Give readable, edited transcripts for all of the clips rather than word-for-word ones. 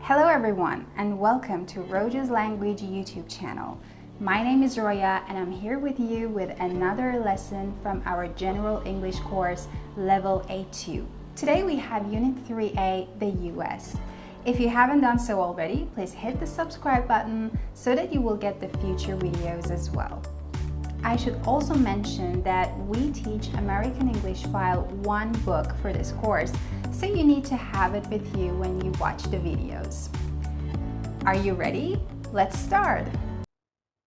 Hello everyone and welcome to Raje's Language YouTube channel. My name is Roya and I'm here with you with another lesson from our General English course Level A2. Today we have Unit 3A, the US. If you haven't done so already, please hit the subscribe button so that you will get the future videos as well. I should also mention that we teach American English File 1 book for this course, so you need to have it with you when you watch the videos. Are you ready? Let's start!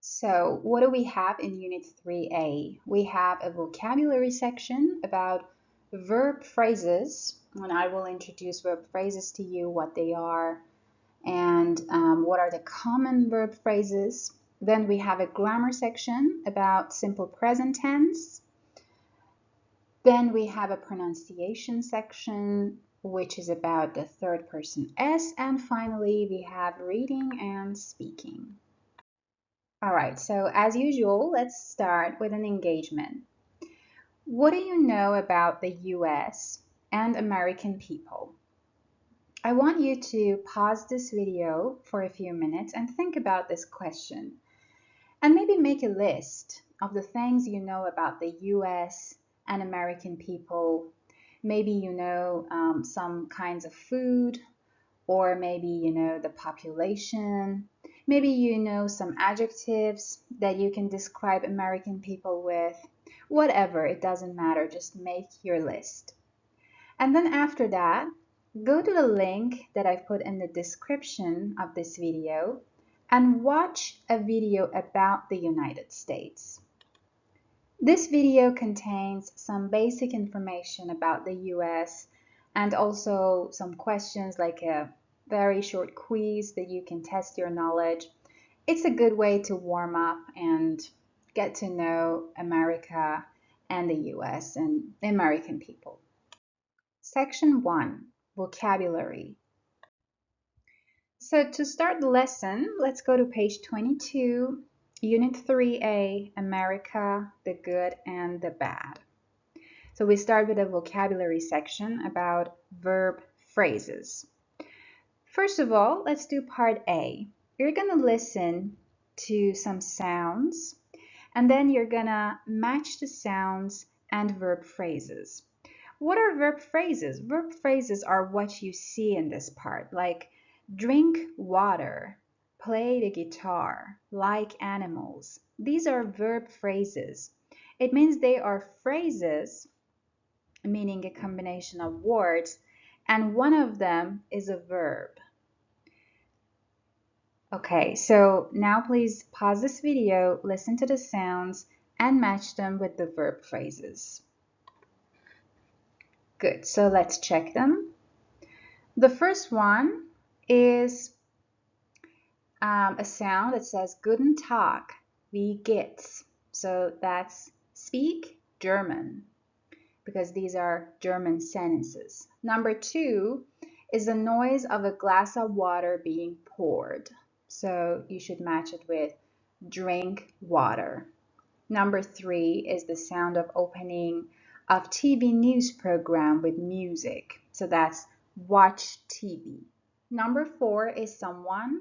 So, what do we have in Unit 3A? We have a vocabulary section about verb phrases, and I will introduce verb phrases to you, what they are, and what are the common verb phrases. Then we have a grammar section about simple present tense. Then we have a pronunciation section, which is about the third person S. And finally, we have reading and speaking. All right, so as usual, let's start with an engagement. What do you know about the US and American people? I want you to pause this video for a few minutes and think about this question. And maybe make a list of the things you know about the US and American people. Maybe you know some kinds of food, or maybe you know the population. Maybe you know some adjectives that you can describe American people with. Whatever, it doesn't matter, just make your list. And then after that, go to the link that I've put in the description of this video and watch a video about the United States. This video contains some basic information about the US and also some questions like a very short quiz that you can test your knowledge. It's a good way to warm up and get to know America and the US and American people. Section 1, Vocabulary. So to start the lesson, let's go to page 22, Unit 3A, America, the good and the bad. So we start with a vocabulary section about verb phrases. First of all, let's do part A. You're going to listen to some sounds, and then you're going to match the sounds and verb phrases. What are verb phrases? Verb phrases are what you see in this part, like drink water, play the guitar, like animals. These are verb phrases. It means they are phrases, meaning a combination of words, and one of them is a verb. Okay, so now please pause this video, listen to the sounds, and match them with the verb phrases. Good, so let's check them. The first one is a sound that says Guten Tag, wie geht's? So that's speak German, because these are German sentences. Number 2 is the noise of a glass of water being poured. So you should match it with drink water. Number 3 is the sound of opening of TV news program with music. So that's watch TV. Number 4 is someone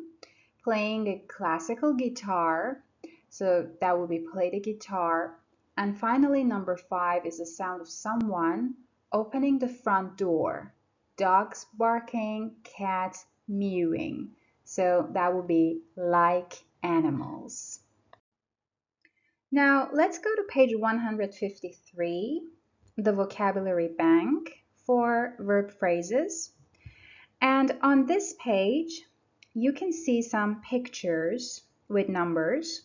playing a classical guitar. So that would be play the guitar. And finally, number 5 is the sound of someone opening the front door. Dogs barking, cats mewing. So that would be like animals. Now let's go to page 153, the vocabulary bank for verb phrases. And on this page, you can see some pictures with numbers,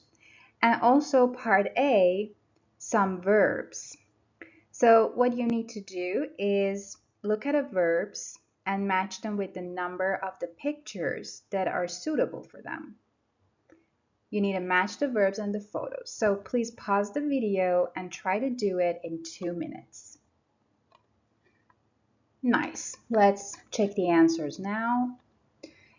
and also part A, some verbs. So what you need to do is look at the verbs and match them with the number of the pictures that are suitable for them. You need to match the verbs and the photos. So please pause the video and try to do it in 2 minutes. Nice. Let's check the answers now.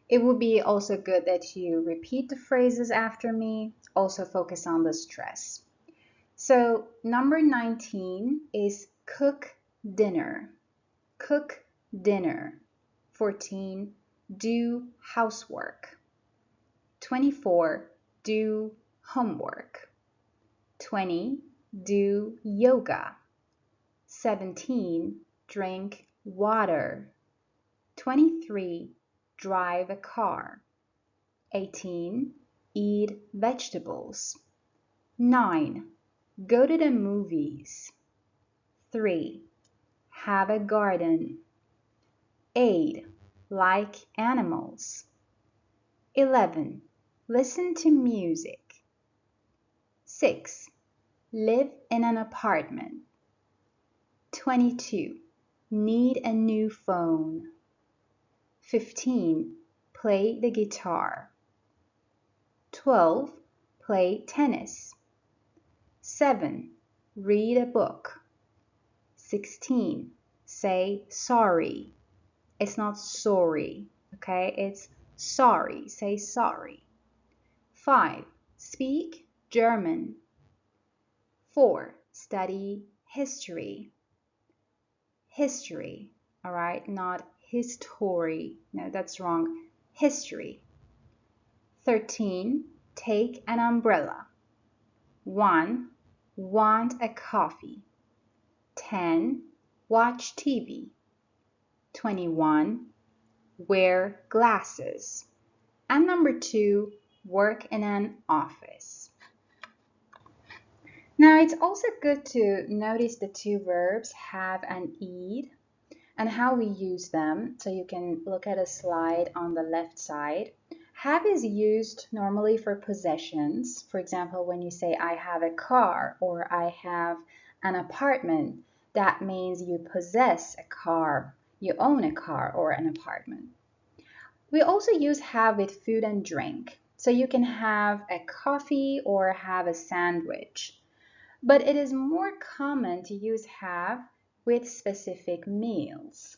It would be also good that you repeat the phrases after me. Also focus on the stress. So number 19 is cook dinner. Cook dinner. 14, do housework. 24, do homework. 20, do yoga. 17, drink water. 23, drive a car. 18, eat vegetables. 9, go to the movies. 3, have a garden. 8, like animals. 11, listen to music. 6, live in an apartment. 22, need a new phone. 15, play the guitar. 12, play tennis. 7, read a book. 16, say sorry. It's not sorry, okay? It's sorry. Say sorry. 5, speak German. 4, study history. History, all right? Not history. No, that's wrong. History. 13, take an umbrella. 1, want a coffee. 10, watch TV. 21, wear glasses. And number 2, work in an office. Now, it's also good to notice the two verbs have and ed and how we use them. So you can look at a slide on the left side. Have is used normally for possessions. For example, when you say I have a car or I have an apartment, that means you possess a car, you own a car or an apartment. We also use have with food and drink. So you can have a coffee or have a sandwich. But it is more common to use have with specific meals.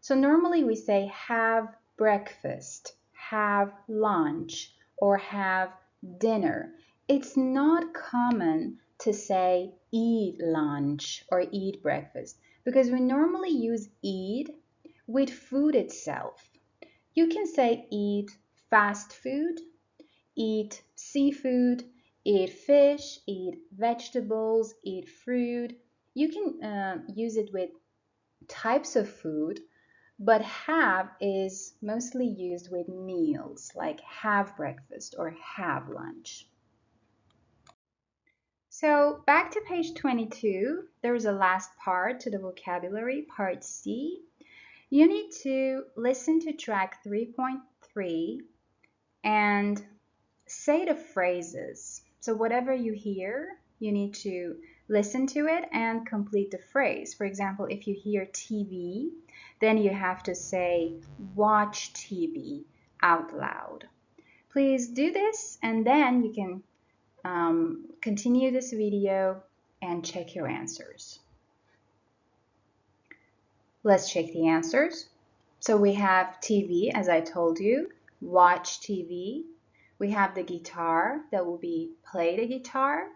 So normally we say have breakfast, have lunch, or have dinner. It's not common to say eat lunch or eat breakfast because we normally use eat with food itself. You can say eat fast food, eat seafood, eat fish, eat vegetables, eat fruit. You can use it with types of food, but have is mostly used with meals, like have breakfast or have lunch. So back to page 22, there's a last part to the vocabulary, part C. You need to listen to track 3.3 and say the phrases. So whatever you hear, you need to listen to it and complete the phrase. For example, if you hear TV, then you have to say watch TV out loud. Please do this and then you can continue this video and check your answers. Let's check the answers. So we have TV, as I told you, watch TV. We have the guitar, that will be play the guitar.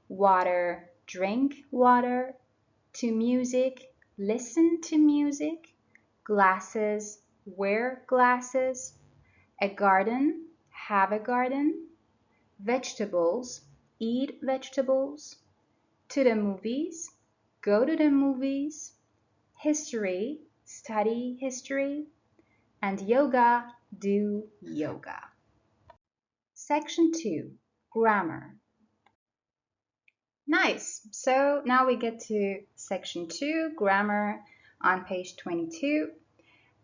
Water, drink water. To music, listen to music. Glasses, wear glasses. A garden, have a garden. Vegetables, eat vegetables. To the movies, go to the movies. History, study history. And yoga, do yoga. Section 2, grammar. Nice. So now we get to section 2, grammar, on page 22.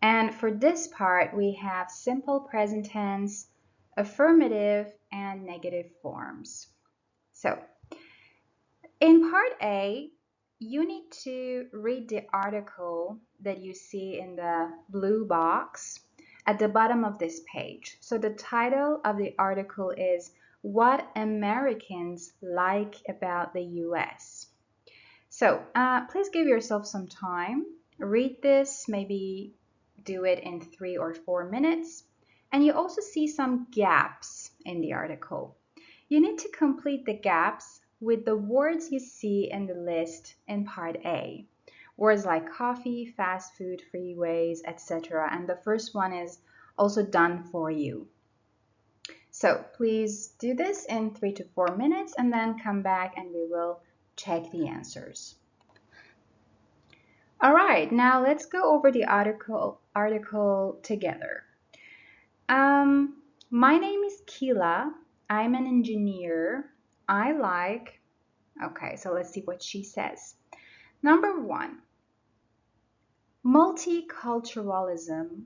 And for this part, we have simple present tense, affirmative, and negative forms. So in part A, you need to read the article that you see in the blue box at the bottom of this page. So the title of the article is What Americans Like About the US. So please give yourself some time. Read this, maybe do it in 3 or 4 minutes. And you also see some gaps in the article. You need to complete the gaps with the words you see in the list in part A. Words like coffee, fast food, freeways, etc. And the first one is also done for you. So please do this in 3 to 4 minutes and then come back and we will check the answers. All right, now let's go over the article together. My name is Kila. I'm an engineer. I like... Okay, so let's see what she says. Number 1, multiculturalism.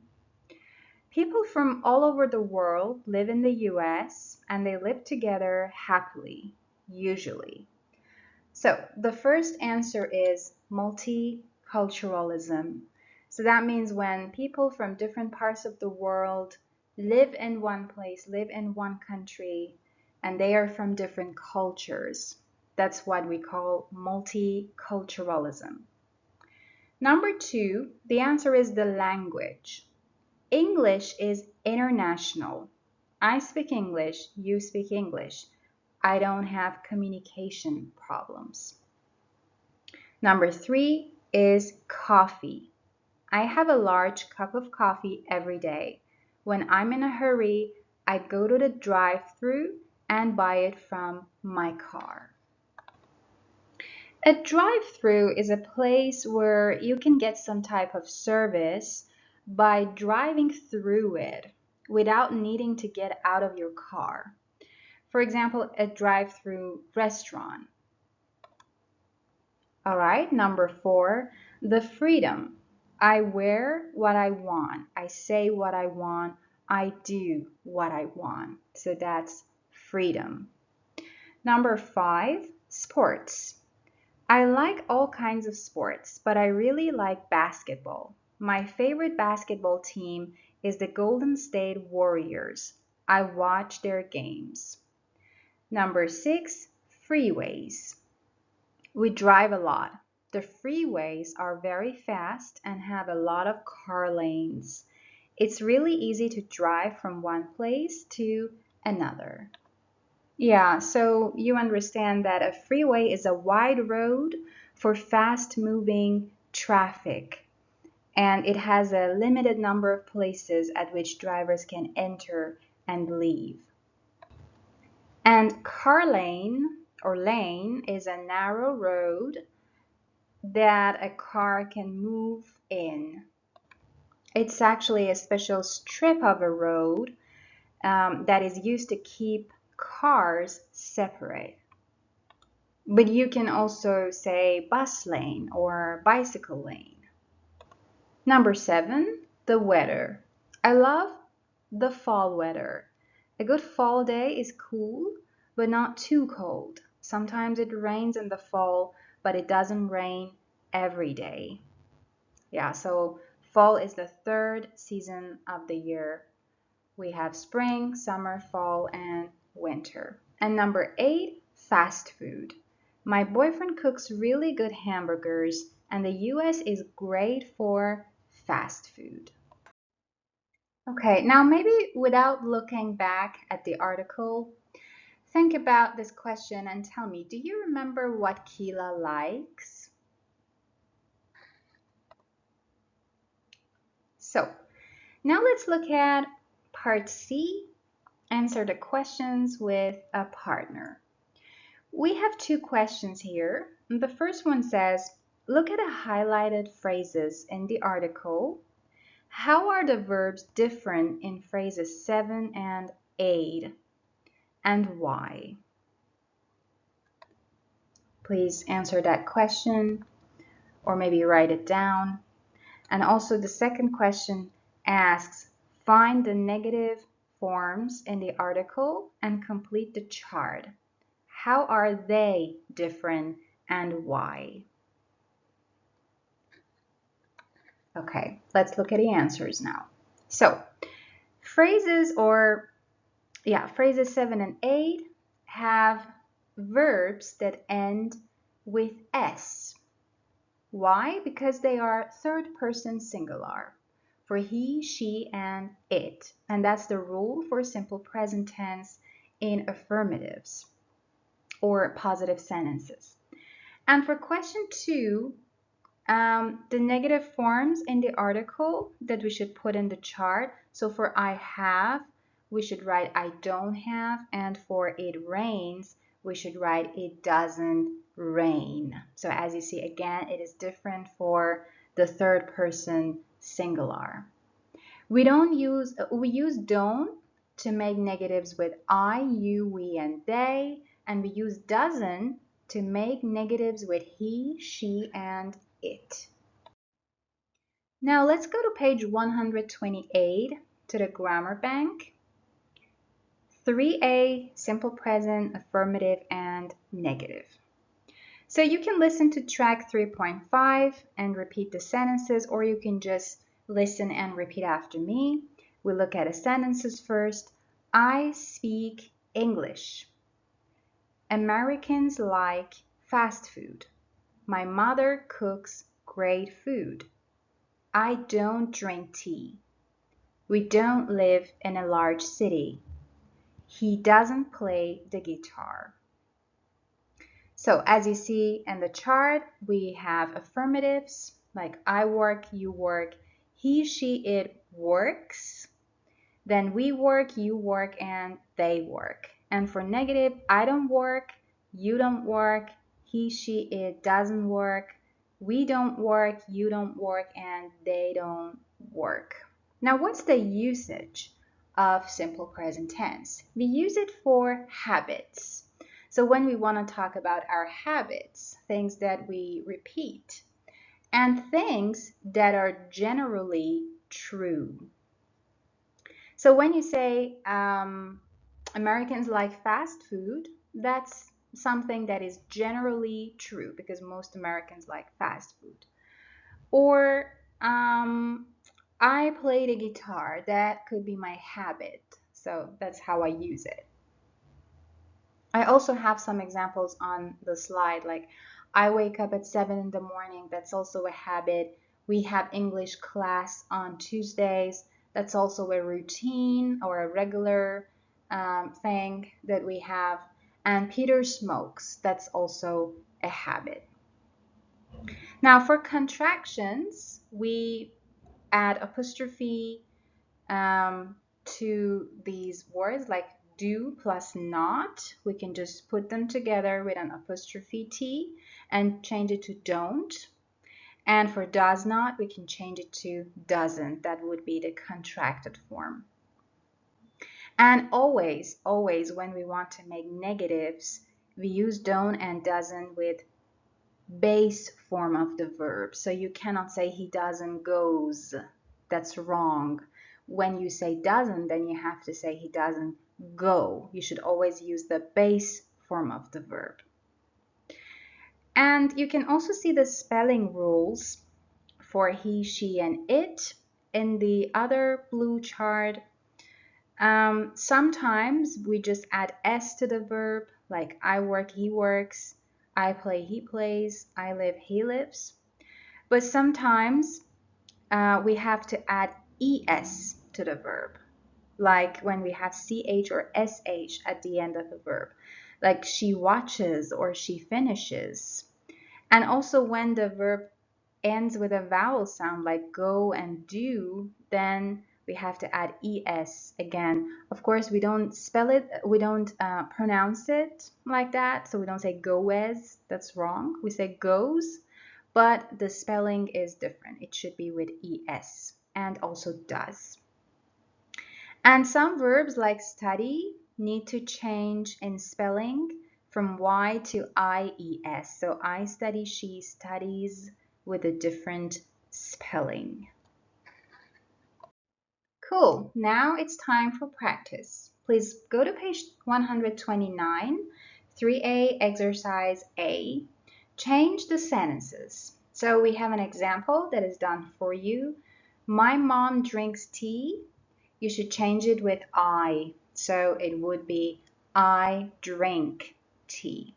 People from all over the world live in the US and they live together happily, usually. So the first answer is multiculturalism. So that means when people from different parts of the world live in one place, live in one country, and they are from different cultures. That's what we call multiculturalism. Number 2, the answer is the language. English is international. I speak English, you speak English. I don't have communication problems. Number 3 is coffee. I have a large cup of coffee every day. When I'm in a hurry, I go to the drive-thru and buy it from my car. A drive-thru is a place where you can get some type of service by driving through it without needing to get out of your car. For example, a drive-thru restaurant. All right, number 4, the freedom. I wear what I want. I say what I want. I do what I want. So that's freedom. Number 5, sports. I like all kinds of sports, but I really like basketball. My favorite basketball team is the Golden State Warriors. I watch their games. Number 6, freeways. We drive a lot. The freeways are very fast and have a lot of car lanes. It's really easy to drive from one place to another. Yeah, so you understand that a freeway is a wide road for fast-moving traffic, and it has a limited number of places at which drivers can enter and leave. And car lane or lane is a narrow road that a car can move in. It's actually a special strip of a road that is used to keep cars separate. But you can also say bus lane or bicycle lane. Number 7, the weather. I love the fall weather. A good fall day is cool, but not too cold. Sometimes it rains in the fall, but it doesn't rain every day. Yeah, so fall is the 3rd season of the year. We have spring, summer, fall, and winter. And number 8, fast food. My boyfriend cooks really good hamburgers, and the US is great for fast food. Okay, now maybe without looking back at the article, think about this question and tell me, do you remember what Kila likes? So, now let's look at part C, answer the questions with a partner. We have 2 questions here. The first one says, look at the highlighted phrases in the article. How are the verbs different in phrases 7 and 8, and why? Please answer that question or maybe write it down. And also the second question asks, find the negative forms in the article and complete the chart. How are they different and why? Okay, let's look at the answers now. So, phrases 7 and 8 have verbs that end with S. Why? Because they are 3rd person singular for he, she, and it. And that's the rule for simple present tense in affirmatives or positive sentences. And for question 2, the negative forms in the article that we should put in the chart, So for I have, we should write I don't have, and for it rains, we should write it doesn't rain. So as you see, again, it is different for the third person singular. We use don't to make negatives with I, you, we, and they, and we use doesn't to make negatives with he, she, and it. Now let's go to page 128 to the grammar bank. 3A, simple present, affirmative, and negative. So you can listen to track 3.5 and repeat the sentences, or you can just listen and repeat after me. We look at the sentences first. I speak English. Americans like fast food. My mother cooks great food. I don't drink tea. We don't live in a large city. He doesn't play the guitar. So as you see in the chart, we have affirmatives like I work, you work, he, she, it works. Then we work, you work, and they work. And for negative, I don't work, you don't work, he, she, it doesn't work, we don't work, you don't work, and they don't work. Now, what's the usage of simple present tense? We use it for habits. So when we want to talk about our habits, things that we repeat, and things that are generally true. So when you say Americans like fast food, that's something that is generally true because most Americans like fast food. Or I play the guitar, that could be my habit. So that's how I use it. I also have some examples on the slide, like I wake up at 7 in the morning, that's also a habit. We have English class on Tuesdays, that's also a routine or a regular thing that we have. And Peter smokes, that's also a habit. Now for contractions, we add apostrophe to these words like do plus not. We can just put them together with an apostrophe T and change it to don't. And for does not, we can change it to doesn't. That would be the contracted form. And always when we want to make negatives, we use don't and doesn't with base form of the verb. So you cannot say he doesn't goes. That's wrong. When you say doesn't, then you have to say he doesn't go. You should always use the base form of the verb. And you can also see the spelling rules for he, she, and it in the other blue chart. Sometimes we just add s to the verb, like I work, he works, I play, he plays, I live, he lives. But sometimes we have to add es to the verb, like when we have ch or sh at the end of a verb, like she watches or she finishes. And also when the verb ends with a vowel sound like go and do, then we have to add es again. Of course, we don't spell it, we don't pronounce it like that, so we don't say goes, that's wrong. We say goes, but the spelling is different. It should be with es, and also does. And some verbs like study need to change in spelling from y to ies. So I study, she studies, with a different spelling. Cool, now it's time for practice. Please go to page 129, 3A, exercise A. Change the sentences. So we have an example that is done for you. My mom drinks tea. You should change it with I. So it would be I drink tea.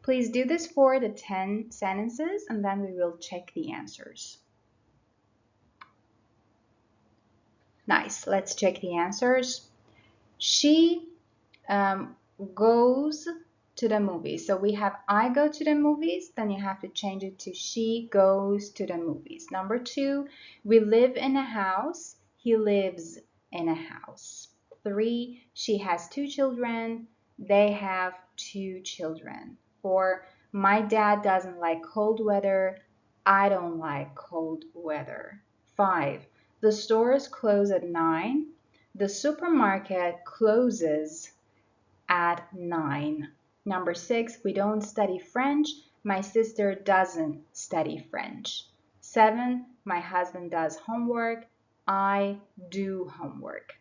Please do this for the 10 sentences and then we will check the answers. Nice, let's check the answers. She goes to the movies. So we have I go to the movies, then you have to change it to she goes to the movies. Number 2, we live in a house. He lives in a house. 3, she has 2 children. They have 2 children. 4, my dad doesn't like cold weather. I don't like cold weather. 5, the stores close at 9. The supermarket closes at 9. Number 6, we don't study French. My sister doesn't study French. 7, my husband does homework. I do homework.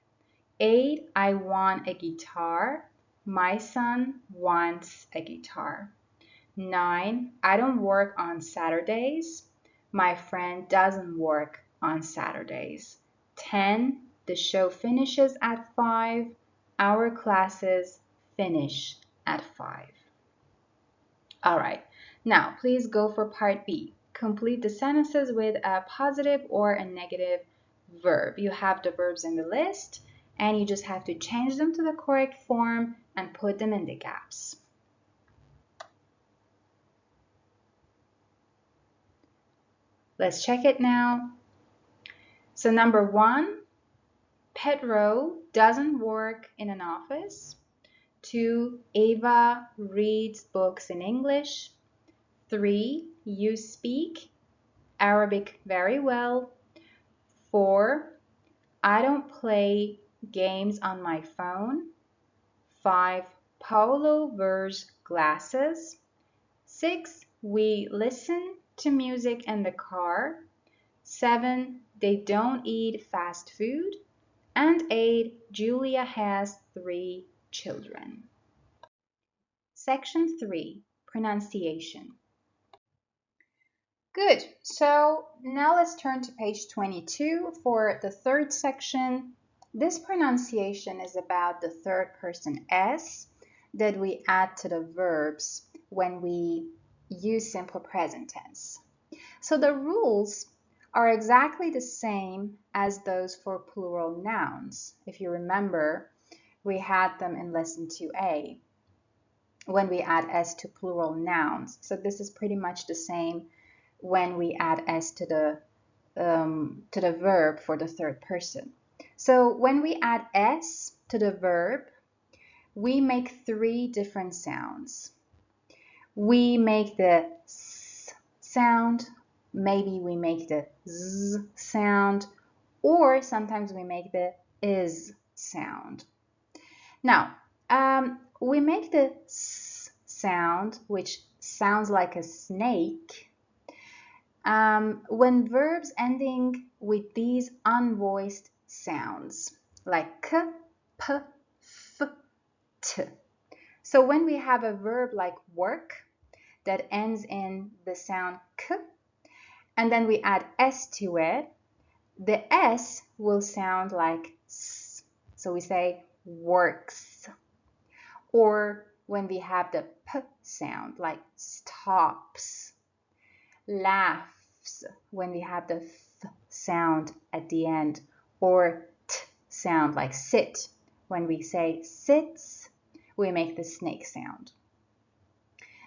8, I want a guitar. My son wants a guitar. 9, I don't work on Saturdays. My friend doesn't work on Saturdays. 10, the show finishes at 5. Our classes finish at 5. All right, now please go for part B. Complete the sentences with a positive or a negative verb. You have the verbs in the list, and you just have to change them to the correct form and put them in the gaps. Let's check it now. So number 1, Pedro doesn't work in an office. 2, Ava reads books in English. 3, you speak Arabic very well. 4, I don't play games on my phone. 5, Paulo wears glasses. 6, we listen to music in the car. 7, they don't eat fast food. And 8, Julia has 3 children. Section 3, pronunciation. Good, so now let's turn to page 22 for the third section. This pronunciation is about the third person S that we add to the verbs when we use simple present tense. So the rules are exactly the same as those for plural nouns. If you remember, we had them in lesson 2a when we add S to plural nouns. So this is pretty much the same when we add S to the verb for the third person. So when we add S to the verb, we make 3 different sounds. We make the S sound, maybe we make the Z sound, or sometimes we make the IS sound. Now, we make the S sound, which sounds like a snake, when verbs ending with these unvoiced sounds, like k, p, f, t. So when we have a verb like work that ends in the sound k, and then we add S to it, the S will sound like S. So we say works. Or when we have the P sound, like stops. Laughs, when we have the Th sound at the end. Or T sound, like sit. When we say sits, we make the snake sound.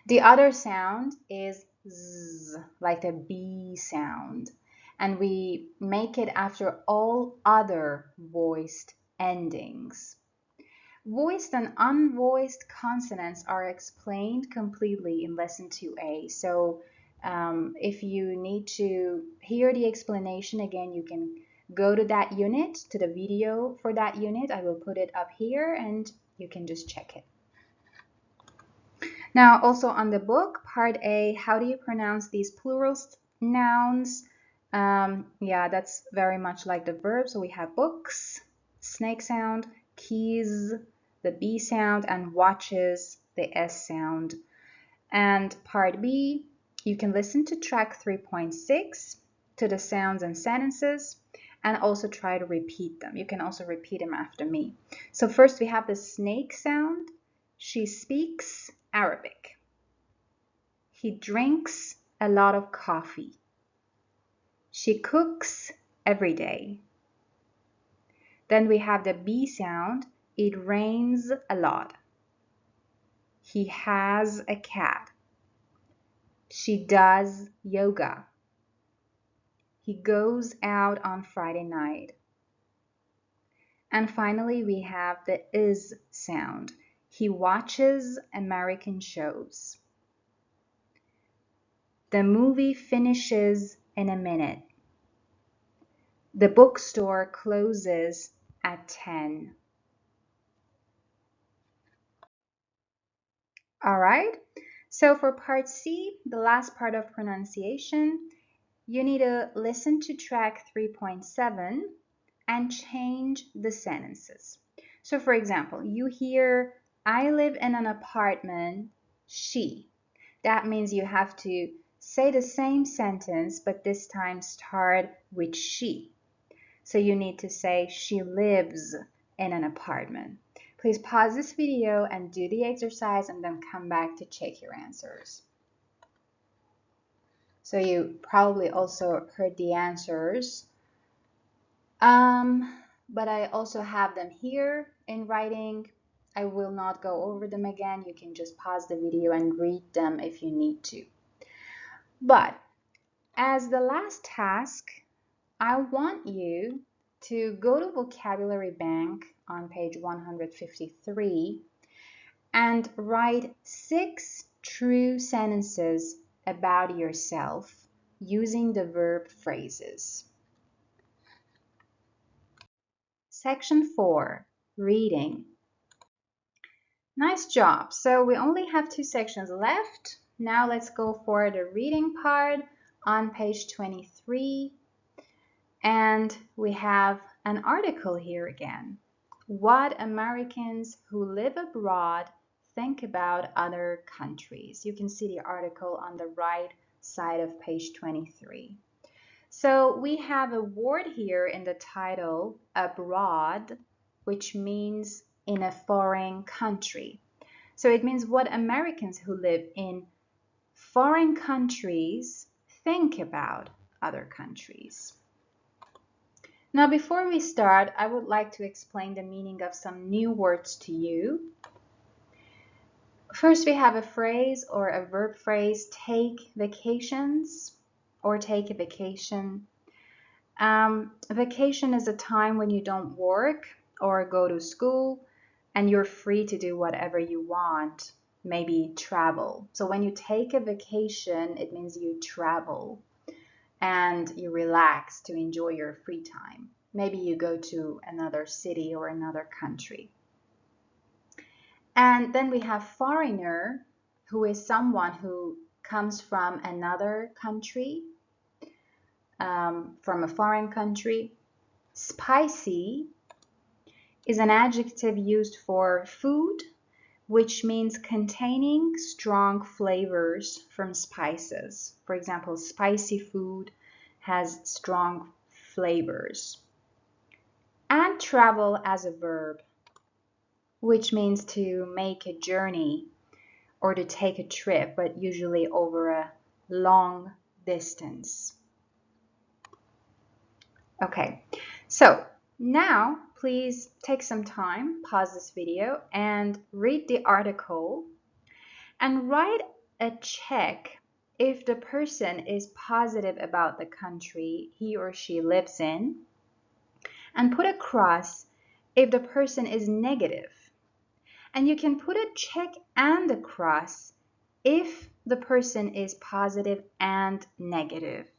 The other sound is Z, like the B sound. And we make it after all other voiced endings. Voiced and unvoiced consonants are explained completely in lesson 2a. So if you need to hear the explanation again, you can go to that unit, to the video for that unit. I will put it up here and you can just check it. Now, also on the book, part A, how do you pronounce these plural nouns? Yeah, that's very much like the verb. So we have books, snake sound, keys, the B sound, and watches, the S sound. And part B, you can listen to track 3.6 to the sounds and sentences and also try to repeat them. You can also repeat them after me. So first we have the snake sound. She speaks Arabic. He drinks a lot of coffee. She cooks every day. Then we have the B sound. It rains a lot. He has a cat. She does yoga. He goes out on Friday night. And finally, we have the is sound. He watches American shows. The movie finishes in a minute. The bookstore closes at 10. All right, so for part C, the last part of pronunciation, you need to listen to track 3.7 and change the sentences. So for example, you hear, I live in an apartment, she. That means you have to say the same sentence, but this time start with she. So you need to say, she lives in an apartment. Please pause this video and do the exercise and then come back to check your answers. So you probably also heard the answers. But I also have them here in writing. I will not go over them again. You can just pause the video and read them if you need to. But as the last task, I want you to go to Vocabulary Bank on page 153 and write 6 true sentences about yourself using the verb phrases. Section 4, Reading. Nice job. So we only have 2 sections left. Now let's go for the reading part on page 23. And we have an article here again. What Americans who live abroad think about other countries. You can see the article on the right side of page 23. So we have a word here in the title, abroad, which means in a foreign country. So it means what Americans who live in foreign countries think about other countries. Now, before we start, I would like to explain the meaning of some new words to you. First, we have a phrase or a verb phrase, take vacations or take a vacation. Vacation is a time when you don't work or go to school and you're free to do whatever you want, maybe travel. So when you take a vacation, it means you travel and you relax to enjoy your free time. Maybe you go to another city or another country. And then we have foreigner, who is someone who comes from another country, from a foreign country. Spicy is an adjective used for food, which means containing strong flavors from spices. For example, spicy food has strong flavors. And travel as a verb, which means to make a journey or to take a trip, but usually over a long distance. Okay, so now please take some time, pause this video, and read the article and write a check if the person is positive about the country he or she lives in, and put a cross if the person is negative. And you can put a check and a cross if the person is positive and negative.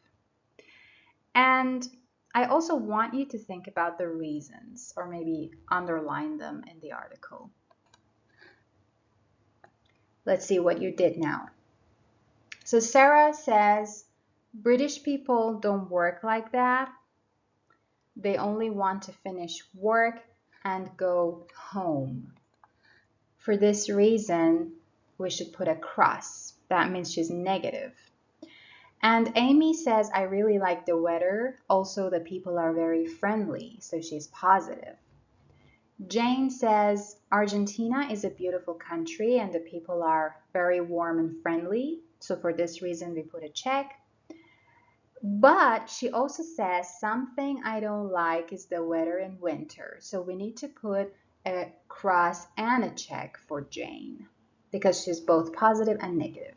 And I also want you to think about the reasons, or maybe underline them in the article. Let's see what you did now. So Sarah says, British people don't work like that. They only want to finish work and go home. For this reason, we should put a cross. That means she's negative. And Amy says, I really like the weather. Also, the people are very friendly, so she's positive. Jane says, Argentina is a beautiful country and the people are very warm and friendly. So for this reason, we put a check. But she also says, something I don't like is the weather in winter. So we need to put a cross and a check for Jane because she's both positive and negative.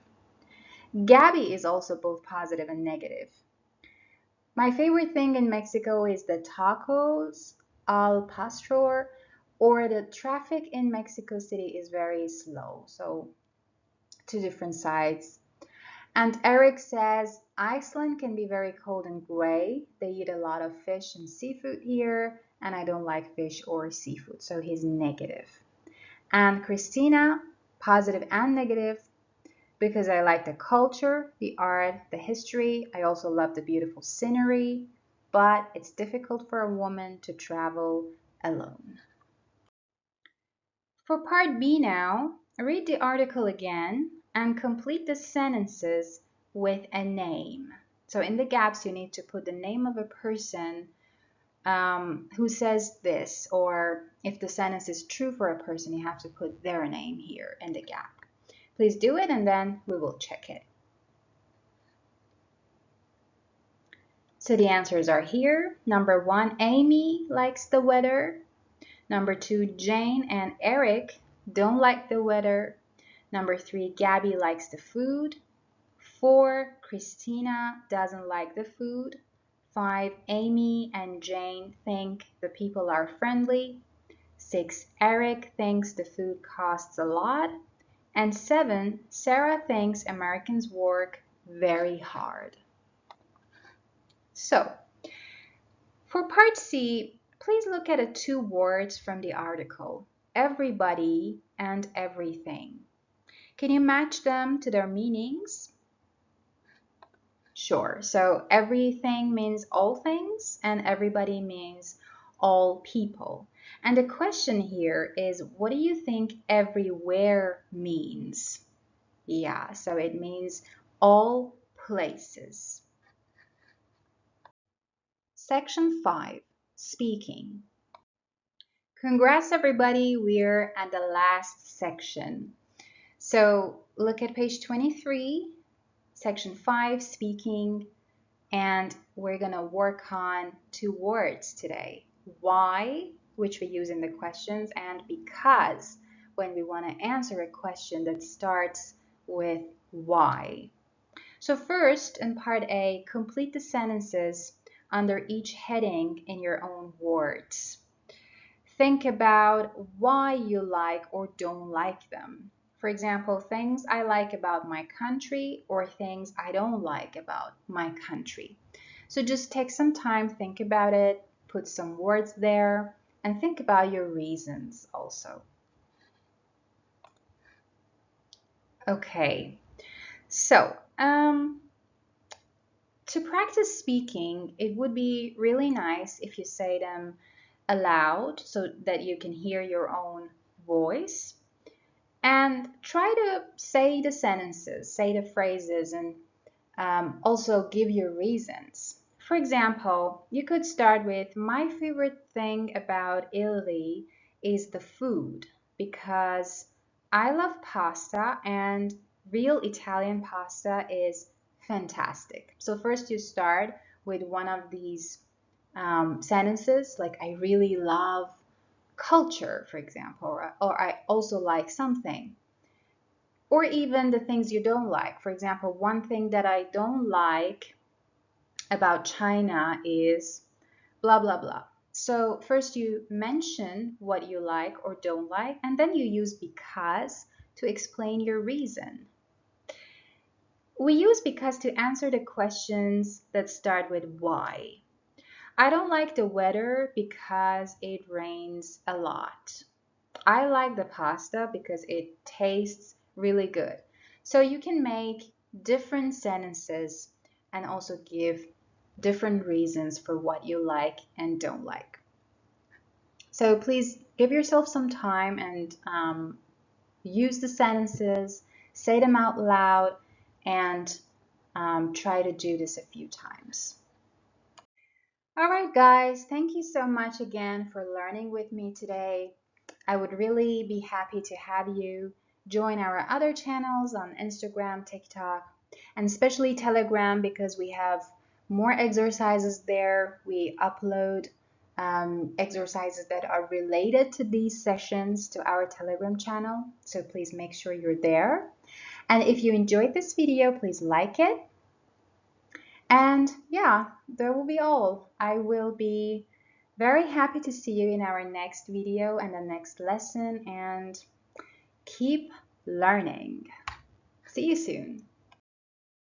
Gabby is also both positive and negative. My favorite thing in Mexico is the tacos. al pastor, or the traffic in Mexico City is very slow. So two different sides. And Eric says, Iceland can be very cold and gray. They eat a lot of fish and seafood here, and I don't like fish or seafood. So he's negative. And Christina, positive and negative, because I like the culture, the art, the history. I also love the beautiful scenery, but it's difficult for a woman to travel alone. For part B now, read the article again and complete the sentences with a name. So in the gaps, you need to put the name of a person who says this, or if the sentence is true for a person, you have to put their name here in the gap. Please do it and then we will check it. So the answers are here. Number 1, Amy likes the weather. Number 2, Jane and Eric don't like the weather. Number 3, Gabby likes the food. 4, Christina doesn't like the food. 5, Amy and Jane think the people are friendly. 6, Eric thinks the food costs a lot. And 7, Sarah thinks Americans work very hard. So, for part C, please look at the 2 words from the article, everybody and everything. Can you match them to their meanings? Sure. So everything means all things and everybody means all people. And the question here is, what do you think everywhere means? Yeah, so it means all places. Section 5, speaking. Congrats everybody, we're at the last section. So look at page 23, section 5, speaking, and we're gonna work on 2 words today. Why, which we use in the questions, and because, when we want to answer a question that starts with why. So first, in part A, complete the sentences under each heading in your own words. Think about why you like or don't like them. For example, things I like about my country or things I don't like about my country. So just take some time, think about it, put some words there, and think about your reasons also. Okay, so to practice speaking, it would be really nice if you say them aloud so that you can hear your own voice. And try to say the sentences, say the phrases, and also give your reasons. For example, you could start with, my favorite thing about Italy is the food because I love pasta and real Italian pasta is fantastic. So first you start with one of these sentences, like I really love culture, for example, or I also like something. Or even the things you don't like. For example, one thing that I don't like about China is blah, blah, blah. So first you mention what you like or don't like, and then you use because to explain your reason. We use because to answer the questions that start with why. I don't like the weather because it rains a lot. I like the pasta because it tastes really good. So you can make different sentences and also give different reasons for what you like and don't like. So please give yourself some time and use the sentences, say them out loud, and try to do this a few times. All right, guys, thank you so much again for learning with me today. I would really be happy to have you join our other channels on Instagram, TikTok, and especially Telegram because we have more exercises there. We upload exercises that are related to these sessions to our Telegram channel. So please make sure you're there. And if you enjoyed this video, please like it. And yeah, that will be all. I will be Very happy to see you in our next video and the next lesson, and keep learning. See you soon.